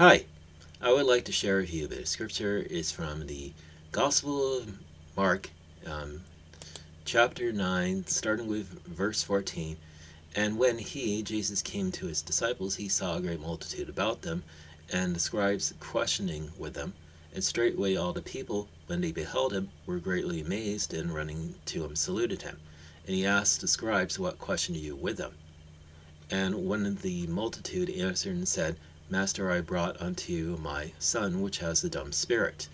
Hi, I would like to share with you that scripture is from the Gospel of Mark, um, chapter 9, starting with verse 14. And when he, Jesus, came to his disciples, he saw a great multitude about them, and the scribes questioning with them. And straightway all the people, when they beheld him, were greatly amazed, and running to him saluted him. And he asked the scribes, What question you with them? And when the multitude answered and said, Master, I brought unto you my son, which has a dumb spirit.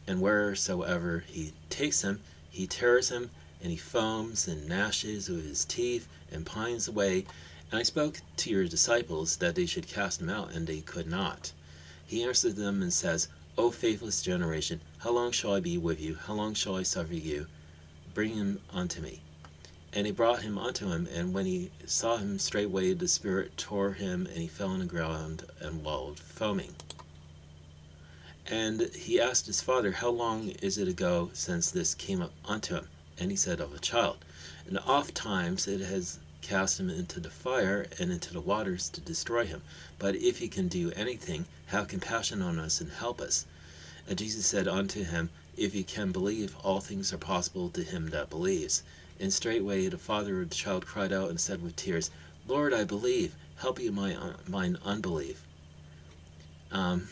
And wheresoever he takes him, he tears him, and he foams and gnashes with his teeth, and pines away. And I spoke to your disciples that they should cast him out, and they could not. He answered them and says, O faithless generation, how long shall I be with you? How long shall I suffer you? Bring him unto me. And he brought him unto him, and when he saw him, straightway the spirit tore him, and he fell on the ground and wallowed, foaming. And he asked his father, How long is it ago since this came up unto him? And he said, Of a child. And oft times it has cast him into the fire and into the waters to destroy him. But if he can do anything, have compassion on us and help us. And Jesus said unto him, If you can believe, all things are possible to him that believes. And straightway the father of the child cried out and said with tears, Lord, I believe, help you mine unbelief. And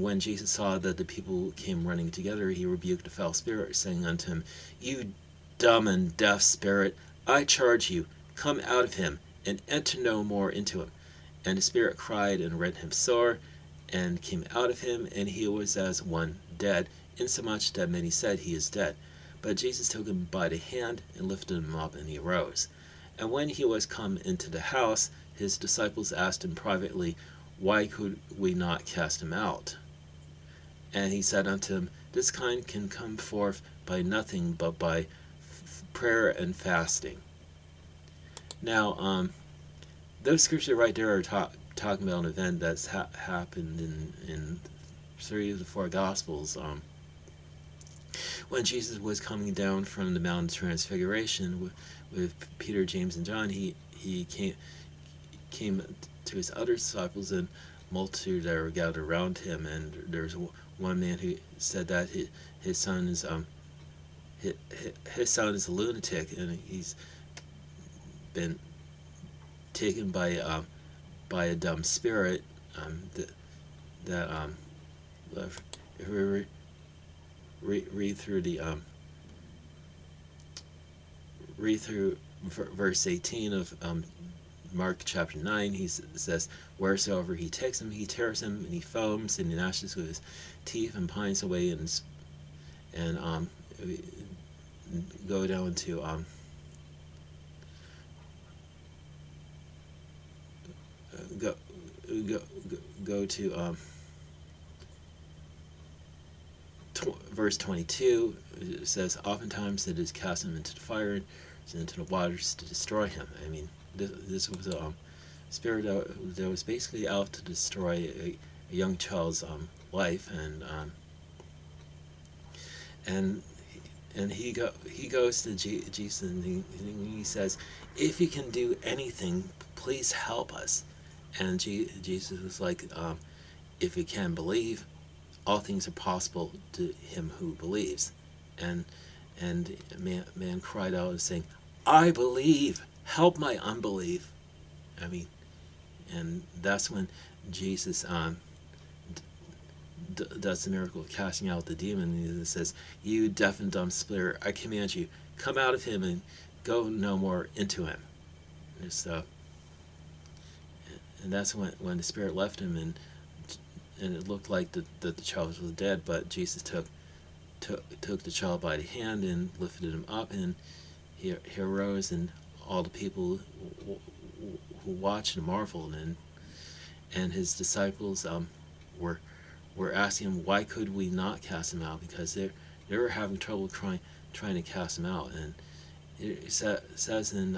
when Jesus saw that the people came running together, he rebuked the foul spirit, saying unto him, You dumb and deaf spirit, I charge you, come out of him, and enter no more into him. And the spirit cried and rent him sore, and came out of him, and he was as one dead, insomuch that many said, He is dead. But Jesus took him by the hand, and lifted him up, and he arose. And when he was come into the house, his disciples asked him privately, Why could we not cast him out? And he said unto them, This kind can come forth by nothing but by prayer and fasting. Now, those scriptures right there are talking about an event that's happened in 3 of the 4 Gospels. When Jesus was coming down from the Mount of Transfiguration with Peter, James, and John, he came to his other disciples, and multitude that were gathered around him. And there's one man who said that his son is his son is a lunatic, and he's been taken by a dumb spirit. If we read through verse 18 of Mark chapter 9, he says, Wheresoever he takes him, he tears him, and he foams, and he gnashes with his teeth, and pines away, and go down to go go go to verse 22. It says, Oftentimes it is cast him into the fire and into the waters to destroy him. I mean, this was a spirit that was basically out to destroy a young child's life, and he goes to Jesus, and he says, If you can do anything, please help us. And Jesus was like, If you can believe, all things are possible to him who believes. And man cried out saying, I believe, help my unbelief. I mean, and that's when Jesus does the miracle of casting out the demon. And he says, You deaf and dumb spirit, I command you, come out of him and go no more into him. And that's when the spirit left him, and it looked like that the child was dead. But Jesus took the child by the hand and lifted him up, and he arose, and all the people who watched and marveled, and his disciples were asking him, Why could we not cast him out? Because they were having trouble trying to cast him out. And it says in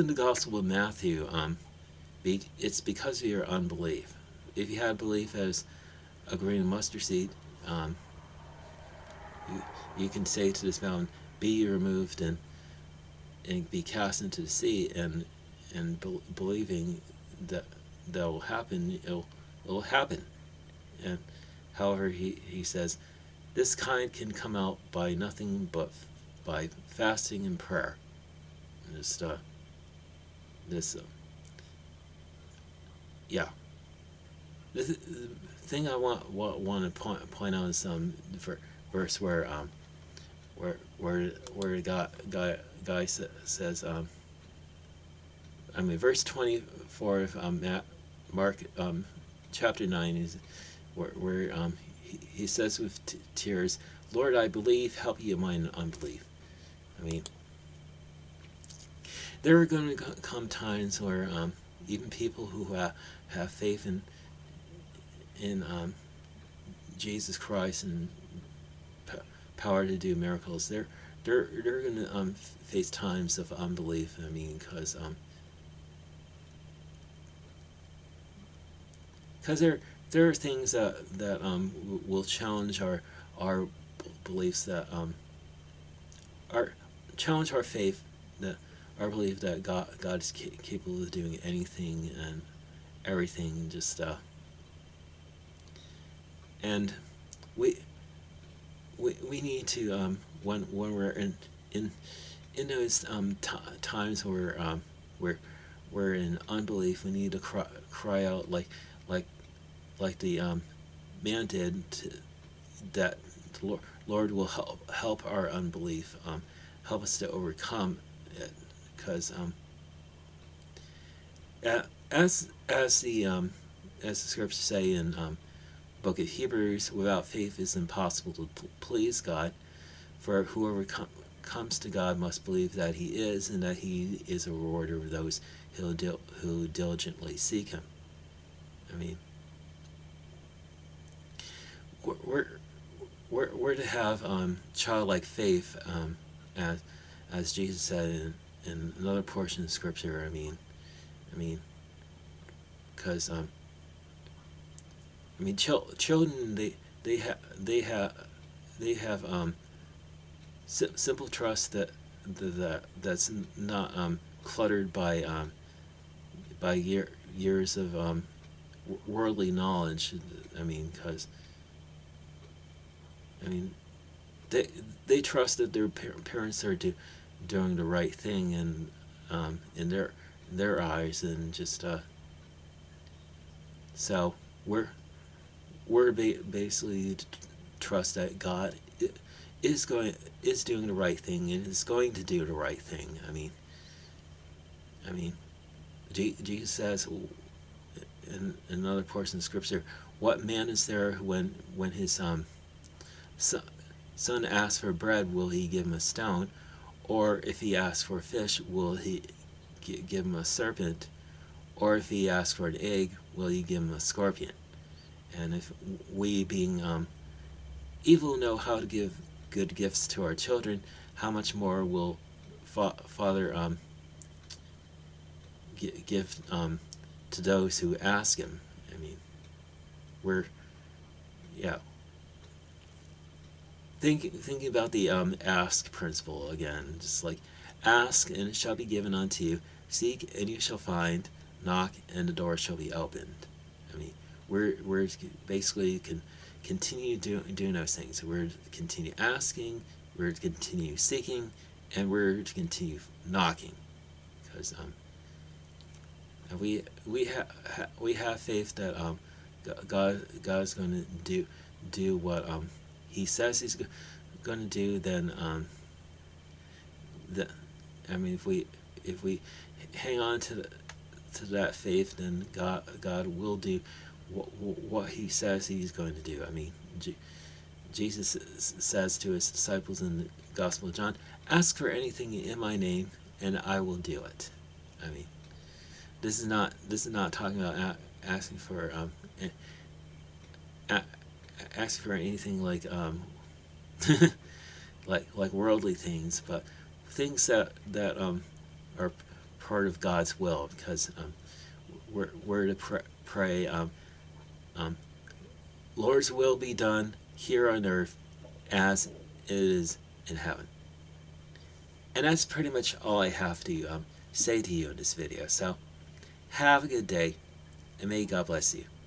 the Gospel of Matthew, it's because of your unbelief. If you had belief as a grain of mustard seed, you can say to this mountain, Be removed and be cast into the sea, and believing that will happen, it'll happen. And however, he says this kind can come out by nothing but by fasting and prayer. Just this yeah. The thing I want to point out is verse where guy says verse 24 of Mark chapter 9 is where he says with tears, Lord, I believe, help you in mine unbelief. I mean, there are going to come times where even people who have faith in Jesus Christ and power to do miracles, they're going to face times of unbelief. I mean, because there are things that will challenge our beliefs, that our challenge our faith, that our belief that God is capable of doing anything and everything. Just and we we need to when we're in those times where we're in unbelief, we need to cry out like like the man did, that the Lord will help our unbelief, help us to overcome it, because as the scriptures say in book of Hebrews, without faith it is impossible to please God, for whoever comes to God must believe that He is, and that He is a rewarder of those who diligently seek Him. I mean, we're to have childlike faith, as Jesus said in another portion of Scripture. I mean, because children, they have simple trust that's not cluttered by years of worldly knowledge. Because they trust that their parents are doing the right thing, and in their eyes, and just so we're basically trust that God is doing the right thing, and is going to do the right thing. Jesus says in another portion of Scripture, what man is there when his son asks for bread, will he give him a stone? Or if he asks for a fish, will he give him a serpent? Or if he asks for an egg, will he give him a scorpion? And if we, being evil, know how to give good gifts to our children, how much more will Father give to those who ask Him? We're thinking about the ask principle again. Just like, ask and it shall be given unto you, seek and you shall find, knock and the door shall be opened. We're basically continue doing those things. We're to continue asking, we're to continue seeking, and we're to continue knocking, because we have faith that God's going to do what He says He's going to do. Then if we hang on to that faith, then God will do what He says He's going to do. Jesus says to His disciples in the Gospel of John, ask for anything in my name and I will do it. This is not talking about asking for asking for anything like like worldly things, but things that are part of God's will, because we're to pray, Lord's will be done here on earth as it is in heaven. And that's pretty much all I have to say to you in this video. So have a good day, and may God bless you.